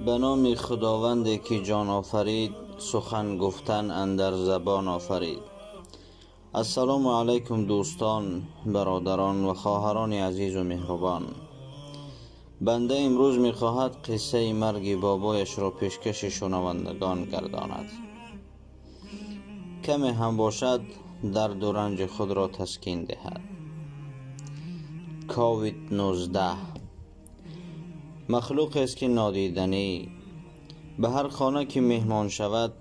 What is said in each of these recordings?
به نام خداوندی که جان آفرید، سخن گفتن اندر زبان آفرید. السلام علیکم دوستان، برادران و خواهران عزیز و مهربان. بنده امروز میخواهد قصه مرگ بابایش را پیشکش شنوندگان گرداند. کمی هم باشد درد و رنج خود را تسکین دهد. کووید 19 مخلوق است که نادیدنی، به هر خانه که مهمان شود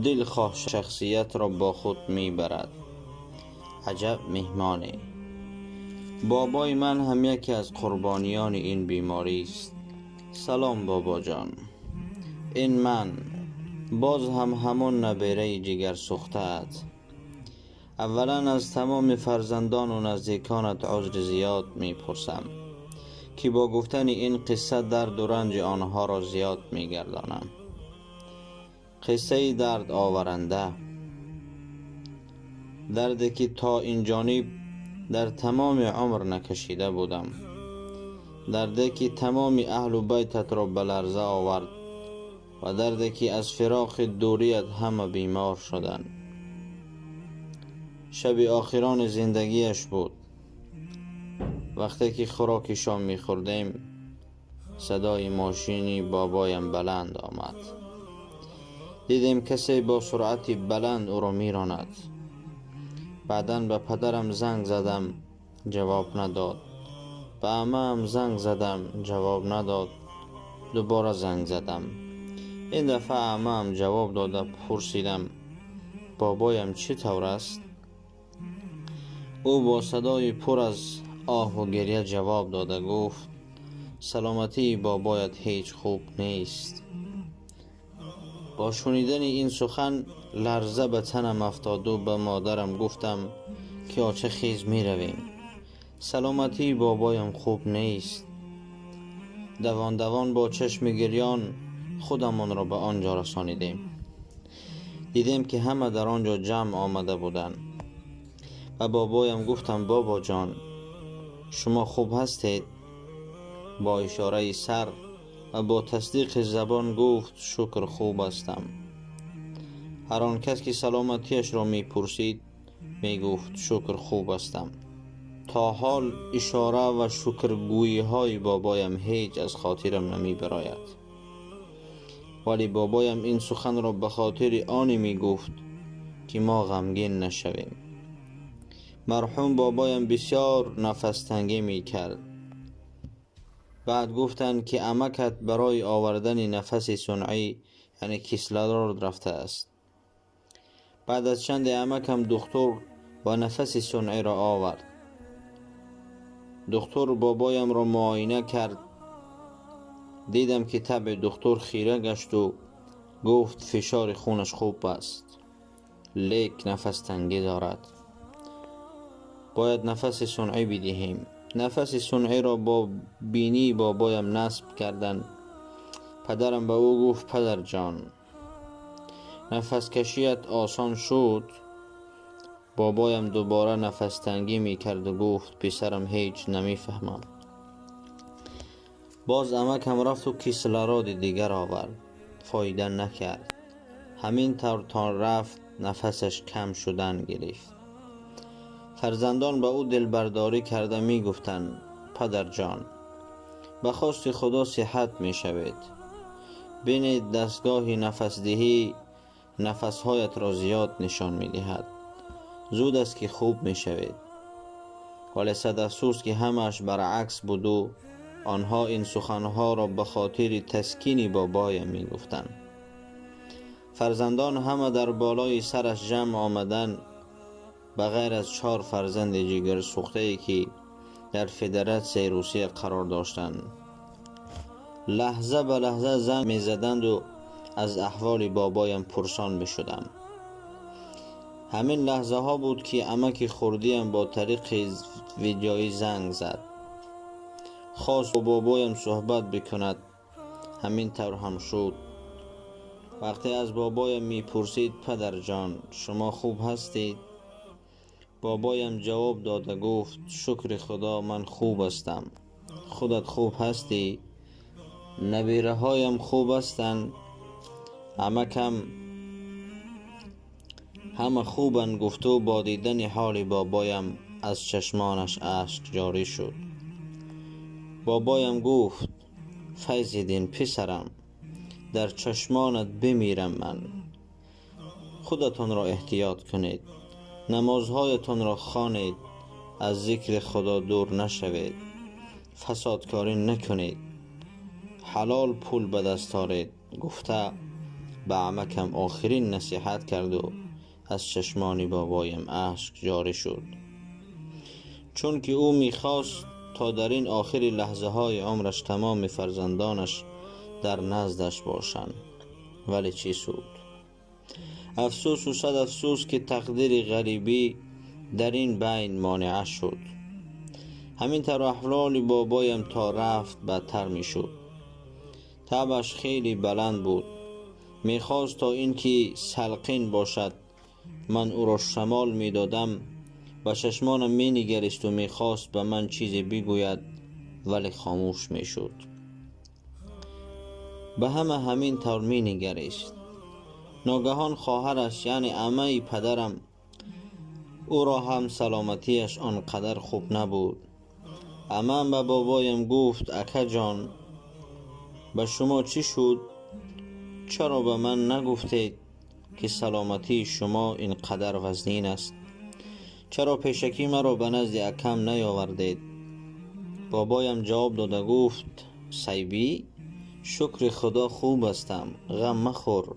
دلخواه شخصیت را با خود میبرد. عجب مهمانی. بابای من هم یکی از قربانیان این بیماری است. سلام بابا جان. این من باز هم همون نبیره جگر سوخته‌ات. اولا از تمام فرزندان و نزدیکانت عذر زیاد میپرسم که با گفتن این قصه درد و رنج آنها را زیاد میگردانم. قصه درد آورنده، دردی که تا این جانب در تمام عمر نکشیده بودم، دردی که تمام اهل و بیتت را به لرزه آورد و دردی که از فراق دوریت همه بیمار شدند. شب آخران زندگیش بود. وقتی که خوراک شام میخوردیم صدای ماشینی بابایم بلند آمد. دیدیم کسی با سرعت بلند او را میراند. بعداً به پدرم زنگ زدم، جواب نداد. به عمه‌ام زنگ زدم، جواب نداد. دوباره زنگ زدم. این دفعه عمه‌ام جواب داده. پرسیدم بابایم چی طور است؟ او با صدای پر از آه و گریه جواب داده گفت سلامتی بابایت هیچ خوب نیست. با شنیدن این سخن لرزه به تنم افتاد و به مادرم گفتم که آچه خیز می رویم. سلامتی بابایم خوب نیست. دوان دوان با چشم گریان خودمان را به آنجا رسانیدیم. دیدیم که همه در آنجا جمع آمده بودند. و بابایم گفتم بابا جان شما خوب هستید؟ با اشاره سر و با تصدیق زبان گفت شکر خوب هستم. هر آن کس که سلامتیش را می پرسید می گفت شکر خوب هستم. تا حال اشاره و شکرگویی های بابایم هیچ از خاطرم نمی براید. ولی بابایم این سخن را به خاطر آنی می گفت که ما غمگین نشویم. مرحوم بابایم بسیار نفس تنگی می کرد. بعد گفتند که عمکت برای آوردن نفس صنعی یعنی کیسلرود رفته است. بعد از چند عمکم دکتر و نفس صنعی را آورد. دکتر بابایم را معاینه کرد. دیدم که طبع دکتر خیره گشت و گفت فشار خونش خوب است، لیک نفس تنگی دارد. باید نفس صنعی بدهیم. نفس صنعی را با بینی بابایم نصب کردند. پدرم به او گفت پدر جان نفس کشیت آسان شد؟ بابایم دوباره نفس تنگی می کرد و گفت پسرم هیچ نمی فهمم. باز عمکم رفت و کیسلرود دیگر آورد. فایده نکرد. همین طور تا رفت نفسش کم شدن گرفت. فرزندان به او دلبرداری کرده می گفتند پدر جان به خواست خدا صحت می شوید. بینید دستگاه نفس دهی نفسهایت را زیاد نشان می دهد. زود است که خوب می شوید. ولی صد افسوس که همش برعکس بود و آنها این سخنها را به خاطر تسکین بابایم می گفتند. فرزندان همه در بالای سرش جمع آمدن به غیر از 4 فرزند جگر سوخته ای که در فدراسیون روسیه قرار داشتند. لحظه به لحظه زنگ می زدند و از احوال بابایم پرسان می شدم. همین لحظه ها بود که عمک خردیم با طریق ویدیویی زنگ زد. خواست با بابایم صحبت بکند. همین طور هم شد. وقتی از بابایم می پرسید پدر جان شما خوب هستید؟ بابایم جواب داده گفت شکر خدا من خوب هستم. خودت خوب هستی؟ نبیره هایم خوب هستند، عمکم همه خوبند گفت و با دیدن حال بابایم از چشمانش اشک جاری شد. بابایم گفت فیض‌الدین پسرم، در چشمانت بمیرم من. خودتان را احتیاط کنید، نمازهایتان را خوانید، از ذکر خدا دور نشوید، فسادکاری نکنید، حلال پول به دست آرید گفته به عمکم آخرین نصیحت کرد و از چشمان بابایم اشک جاری شد، چون که او میخواست تا در این آخری لحظه های عمرش تمام فرزندانش در نزدش باشند. ولی چی سود؟ افسوس و صد افسوس که تقدیر غریبی در این بین مانع شد. همین طور احوال بابایم تا رفت بدتر می شد. تبش خیلی بلند بود، میخواست تا اینکه سلقین باشد من او را شمال می دادم و چشمانم می نگریست و میخواست به من چیزی بگوید ولی خاموش می شد. به همین طور می نگریست. ناگهان خواهرش یعنی عمه پدرم، او را هم سلامتیش آنقدر خوب نبود. عمم به بابایم گفت اکا جان به شما چی شد؟ چرا به من نگفتید که سلامتی شما اینقدر وزنین است؟ چرا پیشکی مرا به نزد اکم نیاوردید؟ بابایم جواب داده گفت سیبی، شکر خدا خوب هستم، غم مخور.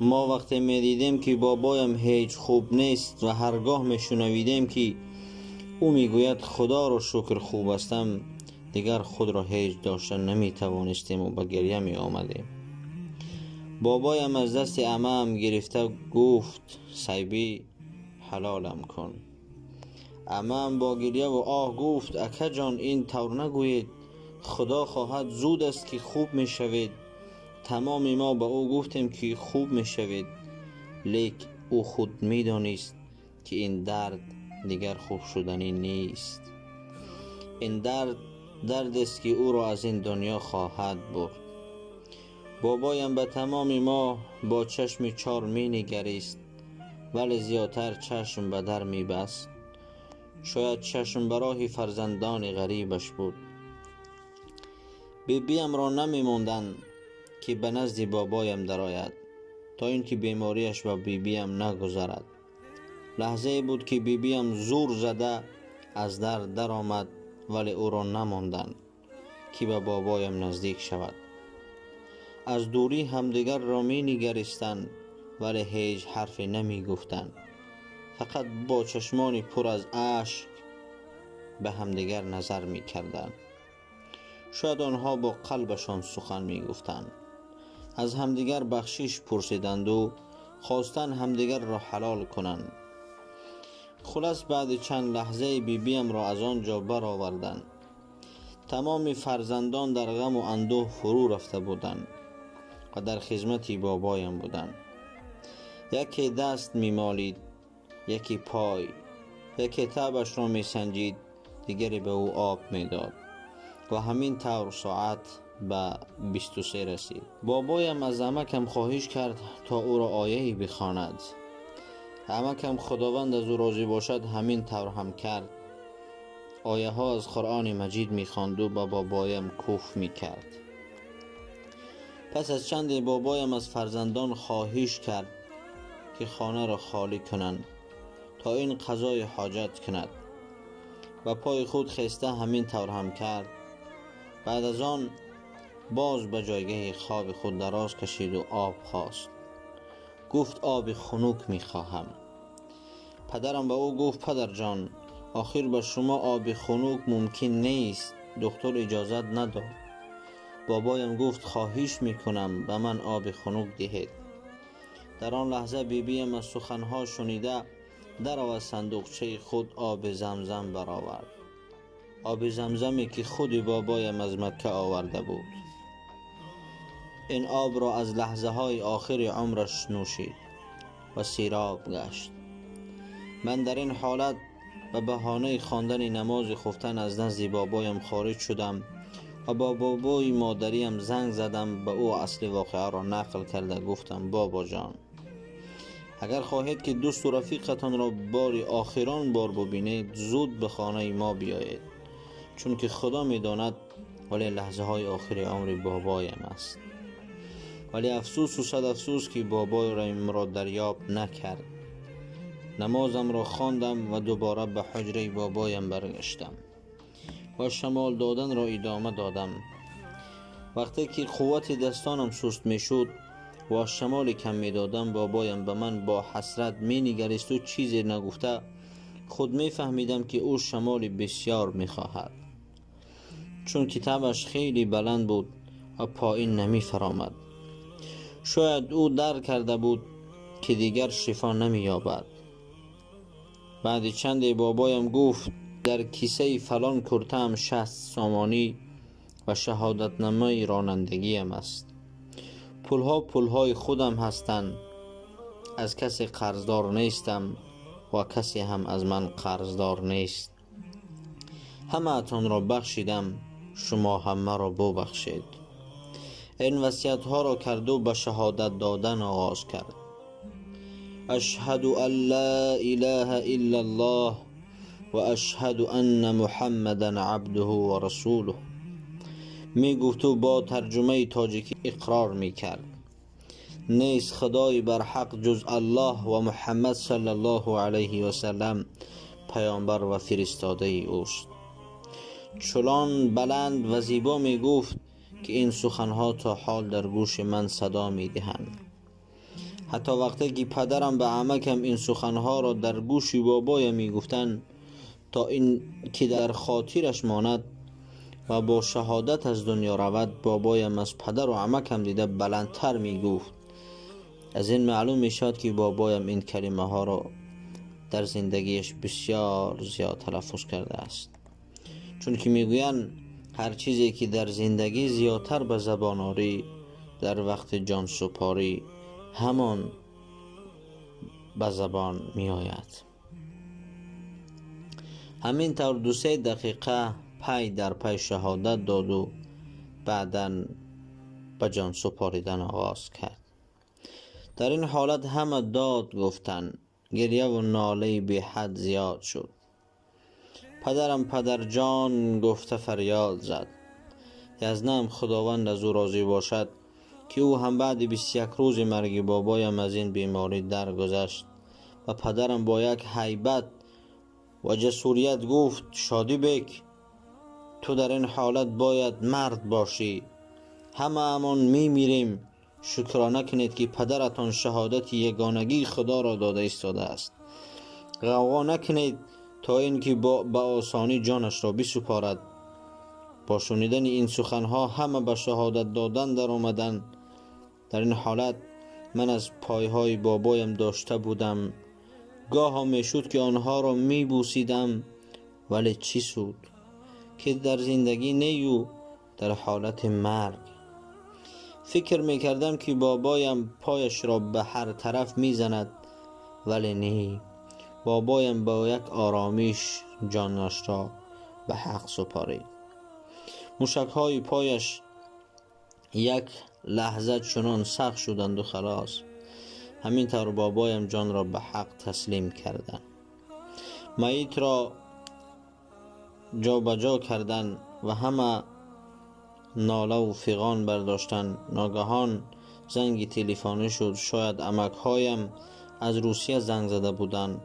ما وقتی می دیدیم که بابایم هیچ خوب نیست و هرگاه می شنویدیم که او می گوید خدا را شکر خوب هستم، دیگر خود را هیچ داشتن نمی توانستیم و به گریه می آمدیم. بابایم از دست عمم گرفته گفت سیبی حلالم کن. عمم با گریه و آه گفت اکا جان این طور نگویید، خدا خواهد زود است که خوب می شوید. تمام ما به او گفتیم که خوب می شوید، لیک او خود می دانست که این درد دیگر خوب شدنی نیست. این درد است که او را از این دنیا خواهد برد. بابایم به تمام ما با چشم چار می نگریست ولی زیادتر چشم به در می بست. شاید چشم برای فرزندان غریبش بود. بیبیم را نمی موندن که به نزد بابایم درآید تا اینکه بیماریش به بیبیم نگذرد. لحظه بود که بیبیم زور زده از در آمد ولی او را نماندند که به بابایم نزدیک شود. از دوری همدیگر را می نگریستند ولی هیچ حرفی نمی گفتند، فقط با چشمان پر از اشک به همدیگر نظر می کردند. شاید آنها با قلبشان سخن می گفتند. از همدیگر بخشش پرسیدند و خواستند همدیگر را حلال کنند. خلاص بعد چند لحظه بیبیم را از آنجا برآوردند. تمام فرزندان در غم و اندوه فرو رفته بودند و در خدمت بابایم بودند. یکی دست می مالید، یکی پای، یکی تبش را می سنجید، دیگری به او آب می داد و همین طور ساعت به 23 رسید. بابایم از عمکم خواهش کرد تا او را آیه‌ای بخواند. عمکم خداوند از او راضی باشد همین طور هم کرد. آیه ها از قرآن مجید می خواند و به بابایم کوف می کرد. پس از چند بابایم از فرزندان خواهش کرد که خانه را خالی کنند تا این قضای حاجت کند و پای خود خسته همین طور هم کرد. بعد از آن باز به جایگاه خواب خود دراز کشید و آب خواست. گفت آب خنک می خواهم. پدرم به او گفت پدر جان آخر به شما آب خنک ممکن نیست، دکتر اجازت نداد. بابایم گفت خواهش می کنم به من آب خنک دهید. در آن لحظه بیبیم از سخنها شنیده در از صندوقچه خود آب زمزم برآورد. آب زمزمی که خود بابایم از مکه آورده بود. این آب را از لحظه های آخر عمرش نوشید و سیراب گشت. من در این حالت به بهانه خواندن نماز خفتن از نزد بابایم خارج شدم و با بابای مادریم زنگ زدم، به او اصل واقعه را نقل کرده گفتم بابا جان، اگر خواهید که دوست و رفیقتان را بار آخران بار ببینید، زود به خانه ما بیایید، چون که خدا میداند ولی لحظه های آخر عمر بابایم است. ولی افسوس و صد افسوس که بابایم را دریافت نکرد. نمازم را خواندم و دوباره به حجره بابایم برگشتم و شمال دادن را ادامه دادم. وقتی که قوت دستانم سست می شد و شمال کم می دادم، بابایم به من با حسرت می نگریست و چیزی نگفته خود می فهمیدم که او شمال بسیار می خواهد، چون کتابش خیلی بلند بود و پایین نمی فرامد. شاید او درک کرده بود که دیگر شفا نمی یابد. بعد چند بابایم گفت در کیسه فلان کرتم 60 سامانی و شهادت نامه رانندگیم است. پولها پولهای خودم هستند، از کسی قرضدار نیستم و کسی هم از من قرضدار نیست. همه اتان را بخشیدم، شما هم مرا ببخشید. این وصیت ها را کرد و به شهادت دادن آغاز کرد. اشهد ان لا اله الا الله و اشهد ان محمدا عبده و رسوله. می گفت و با ترجمه تاجیکی اقرار می کرد نیست خدای بر حق جز الله و محمد صلی الله علیه و سلم پیامبر و فرستاده اوست. چنان بلند و زیبا می گفت که این سخنها تا حال در گوش من صدا می دهند. حتی وقتی که پدرم به عمکم این سخنها را در گوش بابایم می گفتند تا این که در خاطرش ماند و با شهادت از دنیا رود، بابایم از پدر و عمکم دیده بلندتر می گفت. از این معلوم می شد که بابایم این کلمه ها را در زندگیش بسیار زیاد تلفظ کرده است، چون که می گویند هر چیزی که در زندگی زیادتر به زبان آری، در وقت جان سپاری همان به زبان می آید. همین طور 2-3 دقیقه پی در پی شهادت داد و بعداً به جان سپاریدن آغاز کرد. در این حالت همه داد گفتند، گریه و ناله بی حد زیاد شد. پدرم پدر جان گفته فریاد زد. یزدانم خداوند از او راضی باشد که او هم بعد 21 روز مرگ بابایم از این بیماری درگذشت و پدرم با یک هیبت و جسوریت گفت شادی بک، تو در این حالت باید مرد باشی. همه امان می میریم. شکرانه کنید که پدرتان شهادت یگانگی خدا را داده ایستاده است. غوغا نکنید تا اینکه به آسانی جانش را بسپارد. با شنیدن این سخنها همه به شهادت دادن در آمدند. در این حالت من از پایهای بابایم داشته بودم. گاه ها می شد که آنها را می بوسیدم، ولی چی سود که در زندگی نیو در حالت مرگ. فکر می کردم که بابایم پایش را به هر طرف می زند، ولی نه، بابایم با یک آرامیش جانش را به حق سپارید. موشک‌های پایش یک لحظه چنان سخت شدند و خلاص. همین طور بابایم جان را به حق تسلیم کردند. میت را جا به جا کردند و همه ناله و فغان برداشتند. ناگهان زنگ تلفنی شد. شاید عمک‌هایم از روسیه زنگ زده بودند.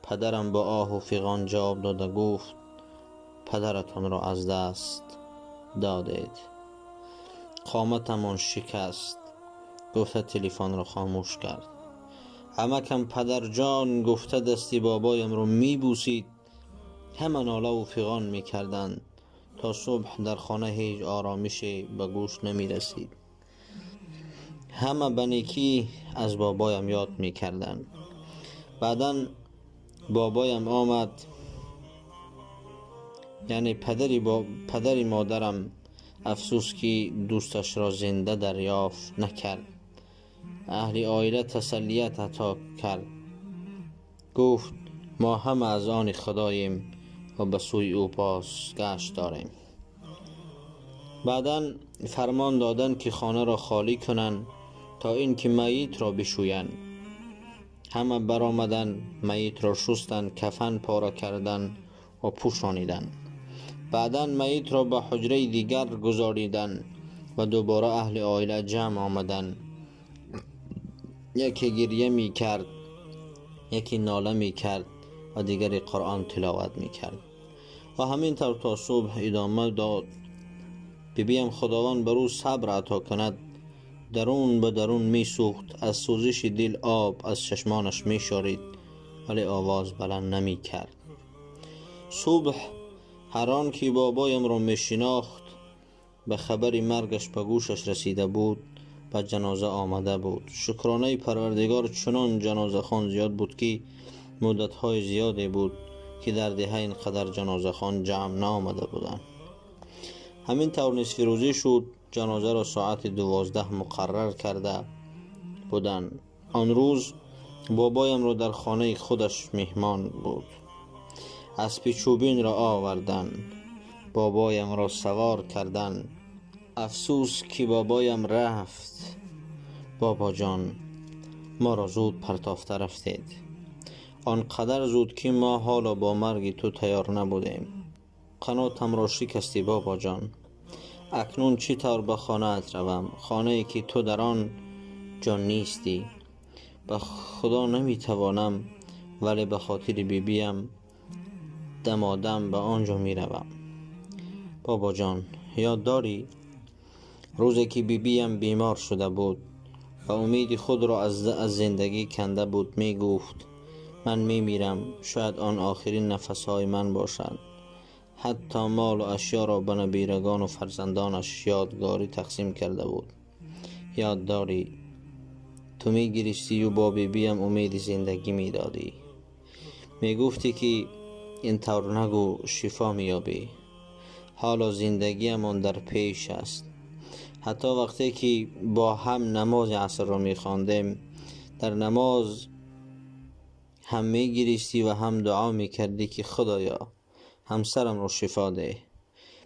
پدرم با آه و فغان جواب داد گفت پدرتان را از دست دادید، قامتمان شکست. گفته تلفن را خاموش کرد. عمکم پدر جان گفته دستی بابایم رو می بوسید. همه ناله و فغان می کردند. تا صبح در خانه هیچ آرامشی به گوش نمی رسید. همه به نیکی از بابایم یاد می کردند. بعداً بابایم آمد، یعنی پدری مادرم، افسوس که دوستش را زنده دریافت نکرد. اهل عائله تسلیت عطا کرد. گفت ما همه از آن خداییم و به سوی او بازگشت داریم. بعداً فرمان دادند که خانه را خالی کنند تا اینکه میت را بشویند. همه برآمدند، میت را شستند، کفن پاره کردند و پوشانیدند. بعداً میت را به حجره دیگر گذاریدند و دوباره اهل عائله جمع آمدند. یکی گریه می کرد، یکی ناله می کرد و دیگری قرآن تلاوت می کرد و همین طور تا صبح ادامه داد. بیم خداوند بر او صبر عطا کند درون به درون می سوخت. از سوزش دل آب از چشمانش می شارید ولی آواز بلند نمی کرد. صبح هر آن که بابایم را می شناخت به خبر مرگش به گوشش رسیده بود به جنازه آمده بود. شکرانه پروردگار چنان جنازه خان زیاد بود که مدت‌های زیادی بود که در دهه اینقدر جنازه خان جمع نآمده بودند. همین طور نصف روزی شد. جنازه را ساعت 12 مقرر کرده بودند. آن روز بابایم را در خانه خودش مهمان بود. اسب چوبین را آوردند، بابایم را سوار کردند. افسوس که بابایم رفت. بابا جان، ما را زود پرتافته رفتید، آنقدر زود که ما حالا با مرگ تو تیار نبودیم. قناتم را شکستی بابا جان. اکنون چی طور به خانه ات روم؟ خانه ای که تو در آن جان نیستی. به خدا نمی توانم، ولی به خاطر بیبیم دمادم به آنجا می روم. بابا جان، یاد داری روزی که بیبیم بیمار شده بود و امید خود را از زندگی کنده بود، می گفت من می میرم، شاید آن آخرین نفسهای من باشد. حتی مال و اشیا را به نبیرگان و فرزندانش یادگاری تقسیم کرده بود. یاد داری تو می گریستی و با بیبیم امید زندگی می دادی. می گفتی که این طور نگو، شفا می یابی. حالا زندگی من در پیش است. حتی وقتی که با هم نماز عصر را می خواندیم، در نماز هم می گریستی و هم دعا می کردی که خدایا همسرم را شفا ده.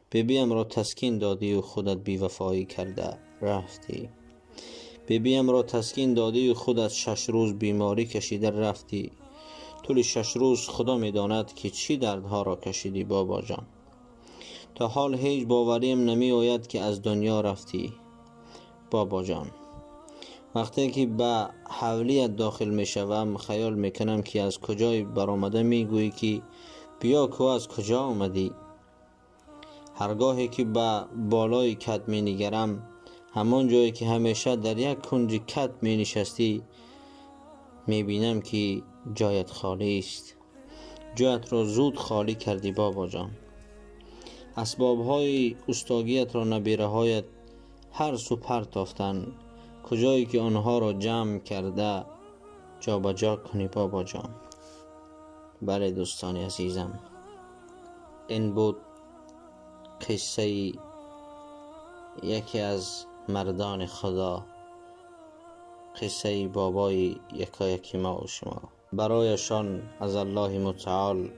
بیبیم را تسکین دادی و خودت بیوفایی کرده رفتی. بیبیم را تسکین دادی و خودت 6 روز بیماری کشیده رفتی. طول 6 روز خدا می داند که چی دردها را کشیدی بابا جان. تا حال هیچ باوریم نمی آید که از دنیا رفتی بابا جان. وقتی که به حولیت داخل می شوم خیال می کنم که از کجای برآمده می گویی که بیا که از کجا آمدی. هرگاهی که به بالای کت می نگرم، همان جایی که همیشه در یک کنج کت می نشستی، می بینم که جایت خالی است. جایت را زود خالی کردی بابا جان. اسبابهای استاگیت را نبیره هایت هر سو پرتافتند. کجایی که آنها را جمع کرده جا به جا کنی بابا جان. بله دوستان عزیزم، این بود قصه یکی از مردان خدا، قصه بابای یکایک ما و شما. برایشان از الله متعال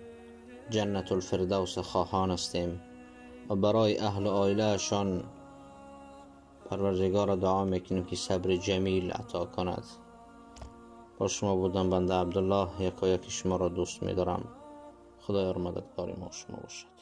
جنت الفردوس خواهان هستیم و برای اهل عائله‌شان پروردگار دعا میکنیم که صبر جمیل عطا کند. با شما بودم بنده عبدالله، یکایک شما را دوست می‌دارم. خدای مددگار ما شما باشد.